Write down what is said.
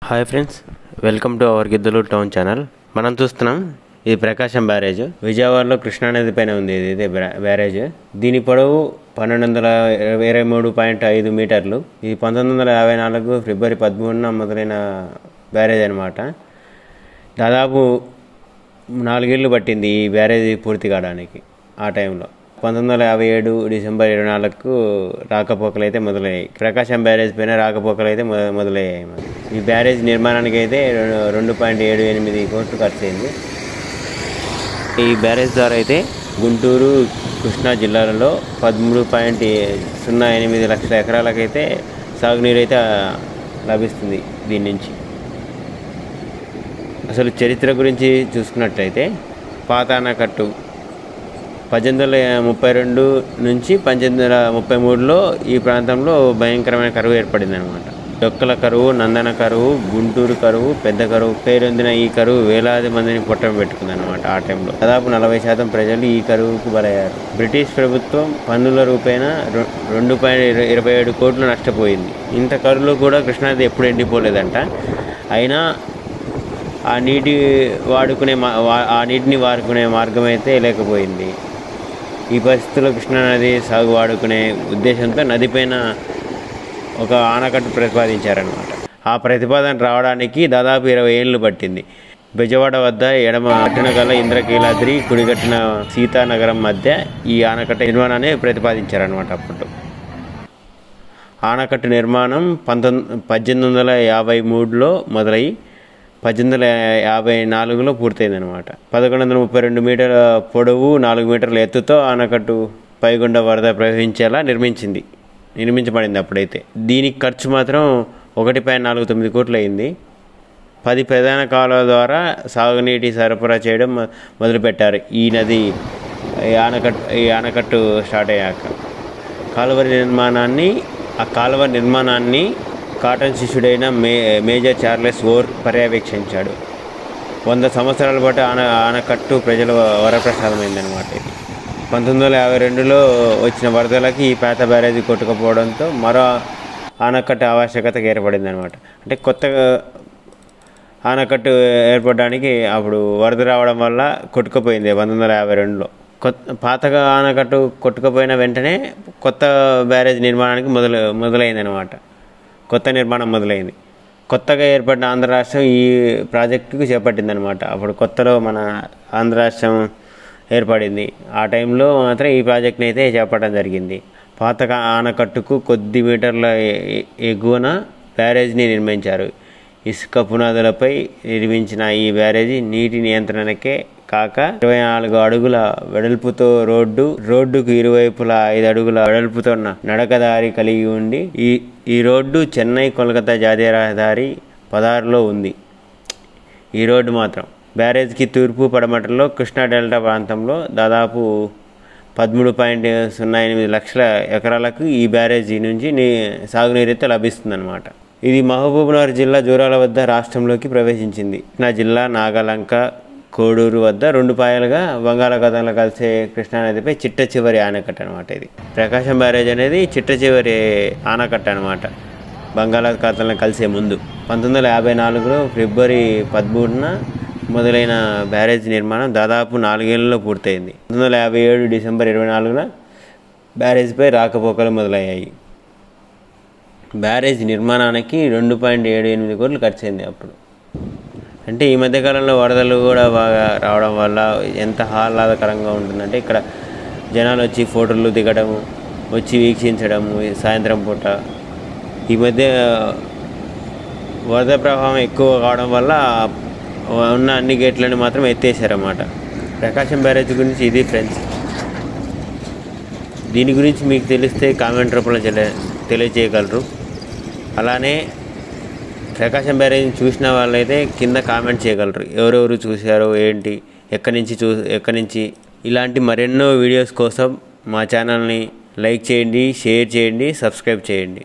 Hi friends, welcome to our Giddalur town channel. మనం చూస్తున్నాం ఇది ప్రకాశం బ్యారేజ్. విజయవాడలో కృష్ణానది పైన ఉంది. ఇది బ్యారేజ్. దీని పొడవు 1223.5 మీటర్లు. ఇది 1954 ఫిబ్రవరి 13న మొదలైన బ్యారేజ్ అనమాట. దాదాపు 4 ఏళ్ళు పట్టింది ఈ బ్యారేజ్ పూర్తి కావడానికి. ఆ టైంలో 1957 డిసెంబర్ 24కు రాకపోకలు అయితే మొదలయ్యాయి. ప్రకాశం బ్యారేజ్ పైన రాకపోకలు అయితే మొదలయ్యాయి. ఈ బ్యారేజ్ నిర్మాణానికి అయితే 2.78 కోట్లు ఖర్చు అయింది. ఈ బ్యారేజ్ ద్వారా అయితే గుంటూరు, కృష్ణా జిల్లాలలో 13.08 లక్షల ఎకరాలకైతే సాగునీరు అయితే లభిస్తుంది దీని నుంచి. అసలు చరిత్ర గురించి చూసుకున్నట్లయితే పాత ఆనకట్టు 1832 నుంచి 1833లో ఈ ప్రాంతంలో భయంకరమైన కరువు ఏర్పడింది అనమాట. డొక్కల కరువు, నందన కరువు, గుంటూరు కరువు, పెద్ద కరువు పేరొందిన ఈ కరువు వేలాది మందిని పొట్టం పెట్టుకుంది అనమాట. ఆ టైంలో దాదాపు 40% ప్రజలు ఈ కరువుకు బలయ్యారు. బ్రిటిష్ ప్రభుత్వం పన్నుల రూపేణా 2.27 కోట్లు నష్టపోయింది. ఇంత కరువులో కూడా కృష్ణానది ఎప్పుడు ఎండిపోలేదంట. అయినా ఆ నీటిని వాడుకునే మార్గం అయితే లేకపోయింది. ఈ పరిస్థితుల్లో కృష్ణానది సాగు వాడుకునే ఉద్దేశంతో నదిపైన ఒక ఆనకట్టు ప్రతిపాదించారనమాట. ఆ ప్రతిపాదన రావడానికి దాదాపు 20 ఏళ్ళు పట్టింది. బెజవాడ వద్ద ఎడమ కట్టిన గల ఇంద్రకీలాద్రి, కుడిగట్టిన సీతానగరం మధ్య ఈ ఆనకట్ట నిర్మాణాన్ని ప్రతిపాదించారనమాట. అప్పుడు ఆనకట్టు నిర్మాణం 1853లో మొదలై 1854లో పూర్తయింది అనమాట. 1132 మీటర్ల పొడవు, 4 మీటర్ల ఎత్తుతో ఆనకట్టు పైగుండా వరద ప్రవహించేలా నిర్మించబడింది అప్పుడైతే. దీనికి ఖర్చు మాత్రం 1.49 కోట్లు అయింది. 10 ప్రధాన కాలువల ద్వారా సాగునీటి సరఫరా చేయడం మొదలుపెట్టారు ఈ ఆనకట్టు స్టార్ట్ అయ్యాక. కాలువ నిర్మాణాన్ని కాటన్ శిష్యుడైన మేజర్ చార్లెస్ ఓర్ పర్యవేక్షించాడు. 100 సంవత్సరాల పాటు ఆనకట్టు ప్రజల వరప్రసాదమైందనమాట. ఇది 1952లో వచ్చిన వరదలకి ఈ పాత బ్యారేజీ కొట్టుకుపోవడంతో మరో ఆనకట్టు ఆవశ్యకత ఏర్పడింది అనమాట. అంటే కొత్తగా ఆనకట్టు ఏర్పడడానికి అప్పుడు వరద రావడం వల్ల కొట్టుకుపోయింది 1952లో. పాతగా ఆనకట్టు కొట్టుకుపోయిన వెంటనే కొత్త బ్యారేజ్ నిర్మాణానికి మొదలైందనమాట. కొత్త నిర్మాణం మొదలైంది. కొత్తగా ఏర్పడిన ఆంధ్ర రాష్ట్రం ఈ ప్రాజెక్టుకు చేపట్టిందనమాట. అప్పుడు కొత్తలో మన ఆంధ్ర రాష్ట్రం ఏర్పడింది. ఆ టైంలో మాత్రం ఈ ప్రాజెక్ట్ని అయితే చేపట్టడం జరిగింది. పాత ఆనకట్టుకు కొద్ది మీటర్ల ఎగువన బ్యారేజ్ని నిర్మించారు. ఇసుక పునాదులపై నిర్మించిన ఈ బ్యారేజీ నీటి నియంత్రణకే కాక 24 అడుగుల వెడల్పుతో రోడ్డుకు ఇరువైపులా 5 అడుగుల వెడల్పుతో నడకదారి కలిగి ఉండి ఈ రోడ్డు చెన్నై కోల్కతా జాతీయ రహదారి 16లో ఉంది. ఈ రోడ్డు మాత్రం బ్యారేజ్కి తూర్పు పడమటలో కృష్ణా డెల్టా ప్రాంతంలో దాదాపు 13.08 లక్షల ఎకరాలకు ఈ బ్యారేజీ నుంచి సాగునీరైతే లభిస్తుందన్నమాట. ఇది మహబూబ్నగర్ జిల్లా జూరాల వద్ద రాష్ట్రంలోకి ప్రవేశించింది. కృష్ణా జిల్లా నాగలంక, కోడూరు వద్ద 2 పాయలుగా బంగాళాఖాతంలో కలిసే కృష్ణానదిపై చిట్ట చివరి ఆనకట్ట అనమాట. ఇది ప్రకాశం బ్యారేజ్ అనేది చిట్ట చివరి ఆనకట్ట అనమాట. బంగాళాఖాతంలో కలిసే ముందు 1954లో ఫిబ్రవరి 13న మొదలైన బ్యారేజ్ నిర్మాణం దాదాపు 4 ఏళ్లలో పూర్తయింది. 1957 డిసెంబర్ 24న బ్యారేజ్పై రాకపోకలు మొదలయ్యాయి. బ్యారేజ్ నిర్మాణానికి 2.78 కోట్లు ఖర్చు అయింది అప్పుడు. అంటే ఈ మధ్యకాలంలో వరదలు కూడా బాగా రావడం వల్ల ఎంత ఆహ్లాదకరంగా ఉంటుందంటే ఇక్కడ జనాలు వచ్చి ఫోటోలు దిగడము, వచ్చి వీక్షించడము సాయంత్రం పూట. ఈ మధ్య వరద ప్రవాహం ఎక్కువ కావడం వల్ల ఉన్న అన్ని గేట్లను మాత్రం ఎత్తేసారన్నమాట. ప్రకాశం బ్యారేజ్ గురించి ఇది ఫ్రెండ్స్. దీని గురించి మీకు తెలిస్తే కామెంట్ రూపంలో తెలియజేయగలరు. అలానే ప్రకాశం బ్యారేజ్ని చూసిన వాళ్ళైతే కింద కామెంట్ చేయగలరు. ఎవరెవరు చూశారో ఏంటి, ఎక్కడి నుంచి ఇలాంటి మరెన్నో వీడియోస్ కోసం మా ఛానల్ని లైక్ చేయండి, షేర్ చేయండి, సబ్స్క్రైబ్ చేయండి.